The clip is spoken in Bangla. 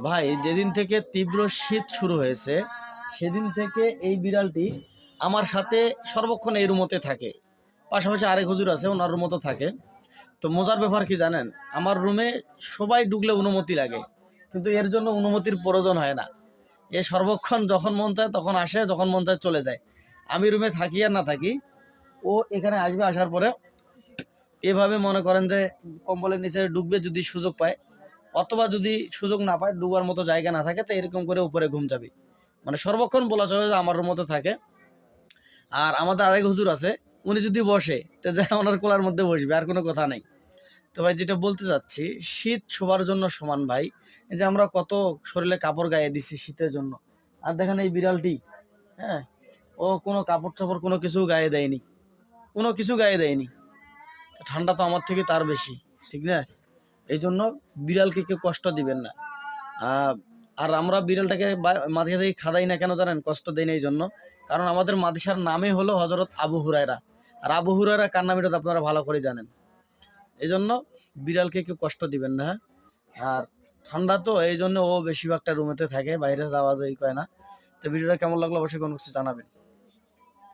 ভাই যেদিন থেকে তীব্র শীত শুরু হয়েছে সেদিন থেকে এই বিড়ালটি আমার সাথে সর্বক্ষণ এই রুমতে থাকে। পাশাপাশি আরেক হুজুর আছে, ওনার রুমতো থাকে। তো মজার ব্যাপার কি জানেন, আমার রুমে সবাই ঢুকলে অনুমতি লাগে, কিন্তু এর জন্য অনুমতির প্রয়োজন হয় না। এ সর্বক্ষণ যখন মন চায় তখন আসে, যখন মন চায় চলে যায়। আমি রুমে থাকি আর না থাকি, ও এখানে আসবে, আসার পরে এভাবে মনে করেন যে কম্বলের নিচে ঢুকবে যদি সুযোগ পায়, অথবা যদি সুযোগ না পায়, ডুবার মতো জায়গা না থাকে, তো এরকম করে উপরে ঘুম যাবে। মানে সর্বক্ষণ বলা চলে যে আমার মতো থাকে। আর আমাদের আরেক হুজুর আছে, উনি যদি বসে তো যা ওনার কোলার মধ্যে বসবে, আর কোনো কথা নাই। তো ভাই যেটা বলতে চাচ্ছি, শীত সবার জন্য সমান ভাই। এই যে আমরা কত শরীরে কাপড় গায়ে দিছি শীতের জন্য, আর দেখেন এই বিড়ালটি, হ্যাঁ, ও কোনো কাপড় চাপড় কোনো কিছু গায়ে দেয়নি, কোনো কিছু গায়ে দেয়নি। তো ঠান্ডা তো আমার থেকে তার বেশি, ঠিক না? এই জন্য বিড়ালকে কেউ কষ্ট দিবেন না। আর আমরা বিড়ালটাকে মাঝে থেকে খাদাই না কেন জানেন? কষ্ট দেই না এই জন্য, কারণ আমাদের মাদ্রাসার নামে হলো হযরত আবু হুরায়রা। আর আবু হুরায়রা কার নাম এটা তো আপনারা ভালো করে জানেন। এই জন্য বিড়ালকে কেউ কষ্ট দিবেন না। আর ঠান্ডা তো এই জন্য ও বেশিরভাগটা রুমেতে থাকে, বাইরে যাওয়া যাই করে না। তো ভিডিওটা কেমন লাগলো অবশ্যই কোনো কিছু জানাবেন।